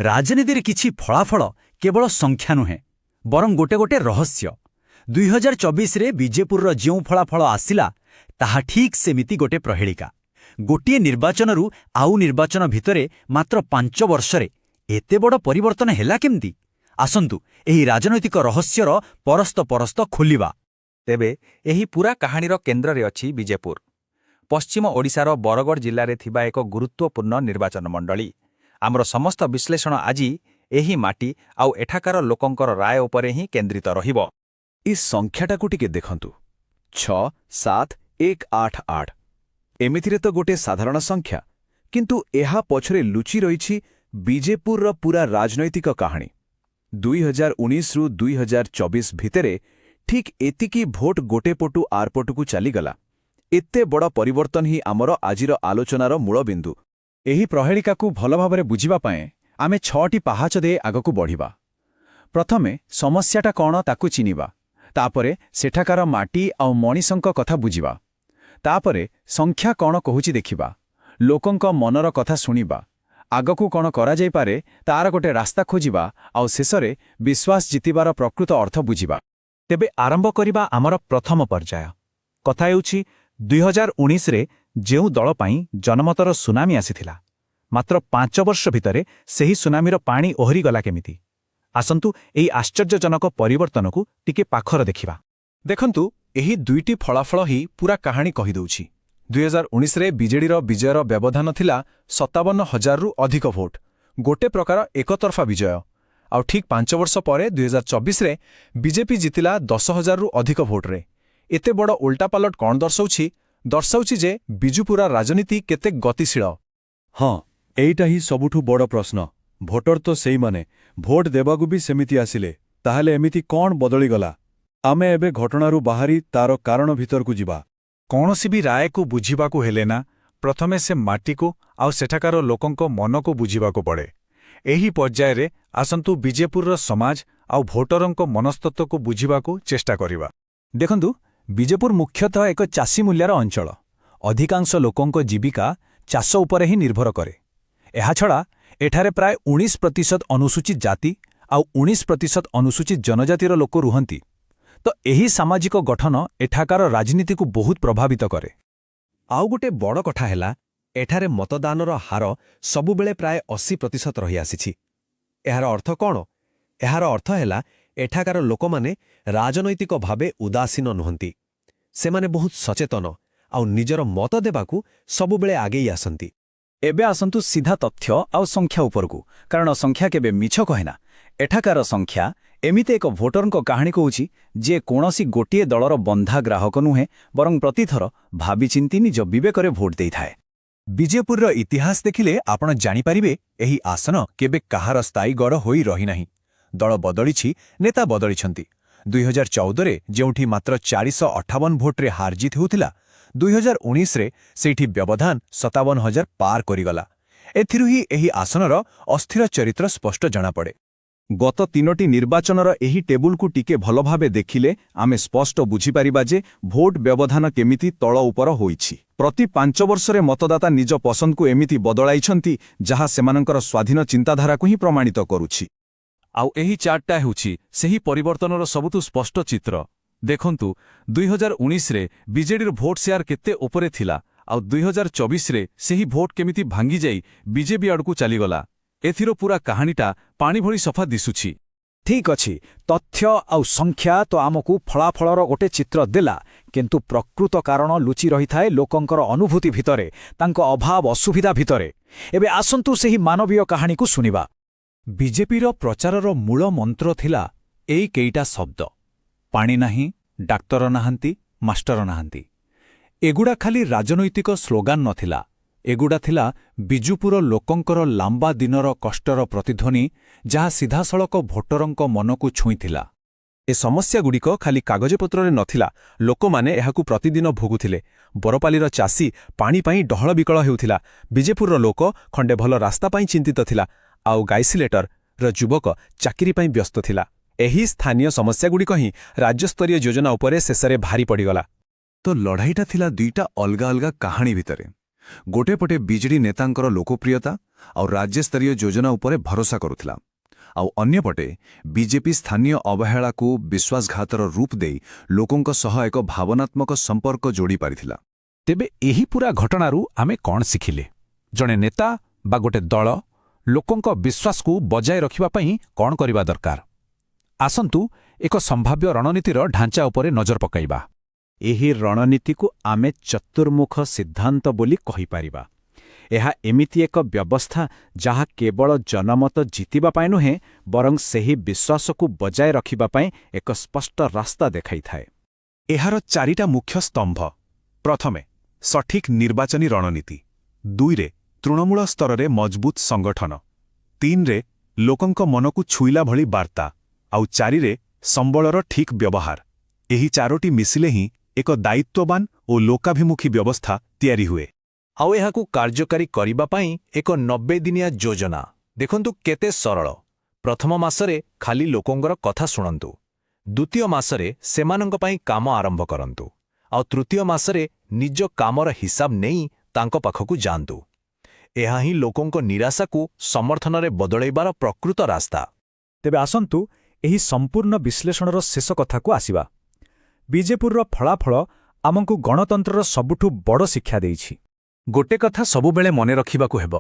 ରାଜନୀତିରେ କିଛି ଫଳାଫଳ କେବଳ ସଂଖ୍ୟା ନୁହେଁ, ବରଂ ଗୋଟେ ଗୋଟେ ରହସ୍ୟ। 2024ରେ ବିଜେପୁରର ଯେଉଁ ଫଳାଫଳ ଆସିଲା, ତାହା ଠିକ୍ ସେମିତି ଗୋଟେ ପ୍ରହେଳିକା। ଗୋଟିଏ ନିର୍ବାଚନରୁ ଆଉ ନିର୍ବାଚନ ଭିତରେ ମାତ୍ର 5 ବର୍ଷରେ ଏତେ ବଡ଼ ପରିବର୍ତ୍ତନ ହେଲା କେମିତି? ଆସନ୍ତୁ ଏହି ରାଜନୈତିକ ରହସ୍ୟର ପରସ୍ତ ପରସ୍ତ ଖୋଲିବା। ତେବେ ଏହି ପୂରା କାହାଣୀର କେନ୍ଦ୍ରରେ ଅଛି ବିଜେପୁର, ପଶ୍ଚିମ ଓଡ଼ିଶାର ବରଗଡ଼ ଜିଲ୍ଲାରେ ଥିବା ଏକ ଗୁରୁତ୍ୱପୂର୍ଣ୍ଣ ନିର୍ବାଚନ ମଣ୍ଡଳୀ। ଆମର ସମସ୍ତ ବିଶ୍ଳେଷଣ ଆଜି ଏହି ମାଟି ଆଉ ଏଠାକାର ଲୋକଙ୍କର ରାୟ ଉପରେ ହିଁ କେନ୍ଦ୍ରିତ ରହିବ। ଏ ସଂଖ୍ୟାଟାକୁ ଟିକେ ଦେଖନ୍ତୁ, 67188। ଏମିତିରେ ତ ଗୋଟେ ସାଧାରଣ ସଂଖ୍ୟା, କିନ୍ତୁ ଏହା ପଛରେ ଲୁଚି ରହିଛି ବିଜେପୁରର ପୂରା ରାଜନୈତିକ କାହାଣୀ। 2019ରୁ 2024 ଭିତରେ ଠିକ୍ ଏତିକି ଭୋଟ ଗୋଟେ ପଟୁ ଆରପଟକୁ ଚାଲିଗଲା। ଏତେ ବଡ଼ ପରିବର୍ତ୍ତନ ହିଁ ଆମର ଆଜିର ଆଲୋଚନାର ମୂଳବିନ୍ଦୁ। ଏହି ପ୍ରହେଳିକାକୁ ଭଲ ଭାବରେ ବୁଝିବା ପାଇଁ ଆମେ 6ଟି ପାହାଚ ଦେଇ ଆଗକୁ ବଢ଼ିବା। ପ୍ରଥମେ ସମସ୍ୟାଟା କ'ଣ ତାକୁ ଚିହ୍ନିବା, ତାପରେ ସେଠାକାର ମାଟି ଆଉ ମଣିଷଙ୍କ କଥା ବୁଝିବା, ତାପରେ ସଂଖ୍ୟା କ'ଣ କହୁଛି ଦେଖିବା, ଲୋକଙ୍କ ମନର କଥା ଶୁଣିବା, ଆଗକୁ କ'ଣ କରାଯାଇପାରେ ତାର ଗୋଟେ ରାସ୍ତା ଖୋଜିବା, ଆଉ ଶେଷରେ ବିଶ୍ୱାସ ଜିତିବାର ପ୍ରକୃତ ଅର୍ଥ ବୁଝିବା। ତେବେ ଆରମ୍ଭ କରିବା ଆମର ପ୍ରଥମ ପର୍ଯ୍ୟାୟ। କଥା ହେଉଛି 2019ରେ ଯେଉଁ ଦଳ ପାଇଁ ଜନମତର ସୁନାମି ଆସିଥିଲା, ମାତ୍ର 5 ବର୍ଷ ଭିତରେ ସେହି ସୁନାମିର ପାଣି ଓହରିଗଲା କେମିତି? ଆସନ୍ତୁ ଏହି ଆଶ୍ଚର୍ଯ୍ୟଜନକ ପରିବର୍ତ୍ତନକୁ ଟିକେ ପାଖର ଦେଖିବା। ଦେଖନ୍ତୁ, ଏହି ଦୁଇଟି ଫଳାଫଳ ହିଁ ପୂରା କାହାଣୀ କହିଦେଉଛି। 2019ରେ ବିଜେଡିର ବିଜୟର ବ୍ୟବଧାନ ଥିଲା 57,000ରୁ ଅଧିକ ଭୋଟ, ଗୋଟେ ପ୍ରକାର ଏକତରଫା ବିଜୟ। ଆଉ ଠିକ୍ 5 ବର୍ଷ ପରେ 2024ରେ ବିଜେପି ଜିତିଲା 10,000ରୁ ଅଧିକ ଭୋଟରେ। ଏତେ ବଡ଼ ଓଲଟାପାଲଟ କ'ଣ ଦର୍ଶାଉଛି? ଦର୍ଶାଉଛି ଯେ ବିଜୁପୁରା ରାଜନୀତି କେତେ ଗତିଶୀଳ। ହଁ, ଏଇଟା ହିଁ ସବୁଠୁ ବଡ଼ ପ୍ରଶ୍ନ। ଭୋଟର ତ ସେଇମାନେ, ଭୋଟ ଦେବାକୁ ବି ସେମିତି ଆସିଲେ। ତାହେଲେ ଏମିତି କ'ଣ ବଦଳିଗଲା? ଆମେ ଏବେ ଘଟଣାରୁ ବାହାରି ତାର କାରଣ ଭିତରକୁ ଯିବା। କୌଣସି ବି ରାୟକୁ ବୁଝିବାକୁ ହେଲେ ନା, ପ୍ରଥମେ ସେ ମାଟିକୁ ଆଉ ସେଠାକାର ଲୋକଙ୍କ ମନକୁ ବୁଝିବାକୁ ପଡ଼େ। ଏହି ପର୍ଯ୍ୟାୟରେ ଆସନ୍ତୁ ବିଜେପୁରର ସମାଜ ଆଉ ଭୋଟରଙ୍କ ମନସ୍ତତ୍ୱକୁ ବୁଝିବାକୁ ଚେଷ୍ଟା କରିବା। ଦେଖନ୍ତୁ, ବିଜେପୁର ମୁଖ୍ୟତଃ ଏକ ଚାଷୀମୂଲ୍ୟର ଅଞ୍ଚଳ। ଅଧିକାଂଶ ଲୋକଙ୍କ ଜୀବିକା ଚାଷ ଉପରେ ହିଁ ନିର୍ଭର କରେ। ଏହାଛଡ଼ା ଏଠାରେ ପ୍ରାୟ 19% ଅନୁସୂଚିତ ଜାତି ଆଉ 19% ଅନୁସୂଚିତ ଜନଜାତିର ଲୋକ ରୁହନ୍ତି। ତ ଏହି ସାମାଜିକ ଗଠନ ଏଠାକାର ରାଜନୀତିକୁ ବହୁତ ପ୍ରଭାବିତ କରେ। ଆଉ ଗୋଟେ ବଡ଼ କଥା ହେଲା, ଏଠାରେ ମତଦାନର ହାର ସବୁବେଳେ ପ୍ରାୟ 80% ରହିଆସିଛି। ଏହାର ଅର୍ଥ କ'ଣ? ଏହାର ଅର୍ଥ ହେଲା ଏଠାକାର ଲୋକମାନେ ରାଜନୈତିକ ଭାବେ ଉଦାସୀନ ନୁହନ୍ତି। ସେମାନେ ବହୁତ ସଚେତନ ଆଉ ନିଜର ମତ ଦେବାକୁ ସବୁବେଳେ ଆଗେଇ ଆସନ୍ତି। ଏବେ ଆସନ୍ତୁ ସିଧା ତଥ୍ୟ ଆଉ ସଂଖ୍ୟା ଉପରକୁ, କାରଣ ସଂଖ୍ୟା କେବେ ମିଛ କହେନା। ଏଠାକାର ସଂଖ୍ୟା ଏମିତି ଏକ ଭୋଟରଙ୍କ କାହାଣୀ କହୁଛି, ଯିଏ କୌଣସି ଗୋଟିଏ ଦଳର ବନ୍ଧା ଗ୍ରାହକ ନୁହେଁ, ବରଂ ପ୍ରତିଥର ଭାବିଚିନ୍ତି ନିଜ ବିବେକରେ ଭୋଟ ଦେଇଥାଏ। ବିଜେପୁରର ଇତିହାସ ଦେଖିଲେ ଆପଣ ଜାଣିପାରିବେ, ଏହି ଆସନ କେବେ କାହାର ସ୍ଥାୟୀ ଗଡ଼ ହୋଇ ରହିନାହିଁ। ଦଳ ବଦଳିଛି, ନେତା ବଦଳିଛନ୍ତି। 2014ରେ ଯେଉଁଠି ମାତ୍ର 458 ଭୋଟରେ ହାରଜିତ ହେଉଥିଲା, 2019ରେ ସେଇଠି ବ୍ୟବଧାନ 57,000 ପାର କରିଗଲା। ଏଥିରୁ ହିଁ ଏହି ଆସନର ଅସ୍ଥିର ଚରିତ୍ର ସ୍ପଷ୍ଟ ଜଣାପଡ଼େ। ଗତ 3ଟି ନିର୍ବାଚନର ଏହି ଟେବୁଲକୁ ଟିକେ ଭଲ ଭାବେ ଦେଖିଲେ ଆମେ ସ୍ପଷ୍ଟ ବୁଝିପାରିବା ଯେ ଭୋଟ ବ୍ୟବଧାନ କେମିତି ତଳ ଉପର ହୋଇଛି। ପ୍ରତି 5 ବର୍ଷରେ ମତଦାତା ନିଜ ପସନ୍ଦକୁ ଏମିତି ବଦଳାଇଛନ୍ତି, ଯାହା ସେମାନଙ୍କର ସ୍ୱାଧୀନ ଚିନ୍ତାଧାରାକୁ ହିଁ ପ୍ରମାଣିତ କରୁଛି। ଆଉ ଏହି ଚାର୍ଟଟା ହେଉଛି ସେହି ପରିବର୍ତ୍ତନର ସବୁଠୁ ସ୍ପଷ୍ଟ ଚିତ୍ର। ଦେଖନ୍ତୁ, 2019ରେ ବିଜେଡିର ଭୋଟ ସେୟାର କେତେ ଉପରେ ଥିଲା, ଆଉ 2024ରେ ସେହି ଭୋଟ କେମିତି ଭାଙ୍ଗିଯାଇ ବିଜେପି ଆଡ଼କୁ ଚାଲିଗଲା। ଏଥିର ପୂରା କାହାଣୀଟା ପାଣି ଭଳି ସଫା ଦିଶୁଛି। ଠିକ୍ ଅଛି, ତଥ୍ୟ ଆଉ ସଂଖ୍ୟା ତ ଆମକୁ ଫଳାଫଳର ଗୋଟେ ଚିତ୍ର ଦେଲା, କିନ୍ତୁ ପ୍ରକୃତ କାରଣ ଲୁଚି ରହିଥାଏ ଲୋକଙ୍କର ଅନୁଭୂତି ଭିତରେ, ତାଙ୍କ ଅଭାବ ଅସୁବିଧା ଭିତରେ। ଏବେ ଆସନ୍ତୁ ସେହି ମାନବୀୟ କାହାଣୀକୁ ଶୁଣିବା। ବିଜେପିର ପ୍ରଚାରର ମୂଳ ମନ୍ତ୍ର ଥିଲା ଏଇ କେଇଟା ଶବ୍ଦ: ପାଣି ନାହିଁ, ଡାକ୍ତର ନାହାନ୍ତି, ମାଷ୍ଟର ନାହାନ୍ତି। ଏଗୁଡ଼ା ଖାଲି ରାଜନୈତିକ ସ୍ଲୋଗାନ ନଥିଲା, ଏଗୁଡ଼ା ଥିଲା ବିଜୁପୁର ଲୋକଙ୍କର ଲାମ୍ବା ଦିନର କଷ୍ଟର ପ୍ରତିଧ୍ୱନି, ଯାହା ସିଧାସଳଖ ଭୋଟରଙ୍କ ମନକୁ ଛୁଇଁଥିଲା। ଏ ସମସ୍ୟାଗୁଡ଼ିକ ଖାଲି କାଗଜପତ୍ରରେ ନଥିଲା, ଲୋକମାନେ ଏହାକୁ ପ୍ରତିଦିନ ଭୋଗୁଥିଲେ। ବରପାଲିର ଚାଷୀ ପାଣି ପାଇଁ ଡହଳ ବିକଳ ହେଉଥିଲା, ବିଜେପୁରର ଲୋକ ଖଣ୍ଡେ ଭଲ ରାସ୍ତା ପାଇଁ ଚିନ୍ତିତ ଥିଲା, ଆଉ ଗାଇସିଲେଟରର ଯୁବକ ଚାକିରି ପାଇଁ ବ୍ୟସ୍ତ ଥିଲା। ଏହି ସ୍ଥାନୀୟ ସମସ୍ୟାଗୁଡ଼ିକ ହିଁ ରାଜ୍ୟସ୍ତରୀୟ ଯୋଜନା ଉପରେ ଶେଷରେ ଭାରି ପଡ଼ିଗଲା। ତ ଲଢ଼ାଇଟା ଥିଲା ଦୁଇଟା ଅଲଗା ଅଲଗା କାହାଣୀ ଭିତରେ। ଗୋଟେପଟେ ବିଜେଡି ନେତାଙ୍କର ଲୋକପ୍ରିୟତା ଆଉ ରାଜ୍ୟସ୍ତରୀୟ ଯୋଜନା ଉପରେ ଭରସା କରୁଥିଲା, ଆଉ ଅନ୍ୟପଟେ ବିଜେପି ସ୍ଥାନୀୟ ଅବହେଳାକୁ ବିଶ୍ୱାସଘାତର ରୂପ ଦେଇ ଲୋକଙ୍କ ସହ ଏକ ଭାବନାତ୍ମକ ସମ୍ପର୍କ ଯୋଡ଼ି ପାରିଥିଲା। ତେବେ ଏହି ପୂରା ଘଟଣାରୁ ଆମେ କ'ଣ ଶିଖିଲେ? ଜଣେ ନେତା ବା ଗୋଟେ ଦଳ ଲୋକଙ୍କ ବିଶ୍ୱାସକୁ ବଜାୟ ରଖିବା ପାଇଁ କ'ଣ କରିବା ଦରକାର? ଆସନ୍ତୁ ଏକ ସମ୍ଭାବ୍ୟ ରଣନୀତିର ଢାଞ୍ଚା ଉପରେ ନଜର ପକାଇବା। ଏହି ରଣନୀତିକୁ ଆମେ ଚତୁର୍ମୁଖ ସିଦ୍ଧାନ୍ତ ବୋଲି କହିପାରିବା। ଏହା ଏମିତି ଏକ ବ୍ୟବସ୍ଥା ଯାହା କେବଳ ଜନମତ ଜିତିବା ପାଇଁ ନୁହେଁ, ବରଂ ସେହି ବିଶ୍ୱାସକୁ ବଜାୟ ରଖିବା ପାଇଁ ଏକ ସ୍ପଷ୍ଟ ରାସ୍ତା ଦେଖାଇଥାଏ। ଏହାର 4ଟା ମୁଖ୍ୟ ସ୍ତମ୍ଭ। ପ୍ରଥମେ, ସଠିକ୍ ନିର୍ବାଚନୀ ରଣନୀତି। 2ରେ, ତୃଣମୂଳ ସ୍ତରରେ ମଜବୁତ ସଂଗଠନ। 3ରେ, ଲୋକଙ୍କ ମନକୁ ଛୁଇଁଲା ଭଳି ବାର୍ତ୍ତା। ଆଉ 4ରେ, ସମ୍ବଳର ଠିକ୍ ବ୍ୟବହାର। ଏହି 4ଟି ମିଶିଲେ ହିଁ ଏକ ଦାୟିତ୍ୱବାନ ଓ ଲୋକାଭିମୁଖୀ ବ୍ୟବସ୍ଥା ତିଆରି ହୁଏ। ଆଉ ଏହାକୁ କାର୍ଯ୍ୟକାରୀ କରିବା ପାଇଁ ଏକ 90 ଦିନିଆ ଯୋଜନା। ଦେଖନ୍ତୁ କେତେ ସରଳ। ପ୍ରଥମ ମାସରେ ଖାଲି ଲୋକଙ୍କର କଥା ଶୁଣନ୍ତୁ। ଦ୍ୱିତୀୟ ମାସରେ ସେମାନଙ୍କ ପାଇଁ କାମ ଆରମ୍ଭ କରନ୍ତୁ। ଆଉ ତୃତୀୟ ମାସରେ ନିଜ କାମର ହିସାବ ନେଇ ତାଙ୍କ ପାଖକୁ ଯାଆନ୍ତୁ। ଏହା ହିଁ ଲୋକଙ୍କ ନିରାଶାକୁ ସମର୍ଥନରେ ବଦଳାଇବାର ପ୍ରକୃତ ରାସ୍ତା। ତେବେ ଆସନ୍ତୁ ଏହି ସମ୍ପୂର୍ଣ୍ଣ ବିଶ୍ଳେଷଣର ଶେଷ କଥାକୁ ଆସିବା। ବିଜେପୁରର ଫଳାଫଳ ଆମକୁ ଗଣତନ୍ତ୍ରର ସବୁଠୁ ବଡ଼ ଶିକ୍ଷା ଦେଇଛି। ଗୋଟେ କଥା ସବୁବେଳେ ମନେ ରଖିବାକୁ ହେବ,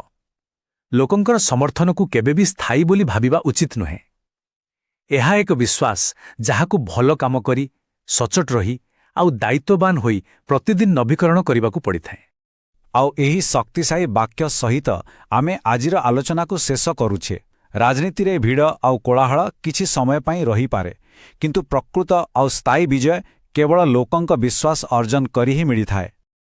ଲୋକଙ୍କର ସମର୍ଥନକୁ କେବେ ବି ସ୍ଥାୟୀ ବୋଲି ଭାବିବା ଉଚିତ ନୁହେଁ। ଏହା ଏକ ବିଶ୍ୱାସ ଯାହାକୁ ଭଲ କାମ କରି, ସଚୋଟ ରହି ଆଉ ଦାୟିତ୍ୱବାନ ହୋଇ ପ୍ରତିଦିନ ନବୀକରଣ କରିବାକୁ ପଡ଼ିଥାଏ। ଆଉ ଏହି ଶକ୍ତିଶାଳୀ ବାକ୍ୟ ସହିତ ଆମେ ଆଜିର ଆଲୋଚନାକୁ ଶେଷ କରୁଛେ। ରାଜନୀତିରେ ଭିଡ଼ ଆଉ କୋଳାହଳ କିଛି ସମୟ ପାଇଁ ରହିପାରେ, କିନ୍ତୁ ପ୍ରକୃତ ଆଉ ସ୍ଥାୟୀ ବିଜୟ କେବଳ ଲୋକଙ୍କ ବିଶ୍ୱାସ ଅର୍ଜନ କରି ହିଁ ମିଳିଥାଏ।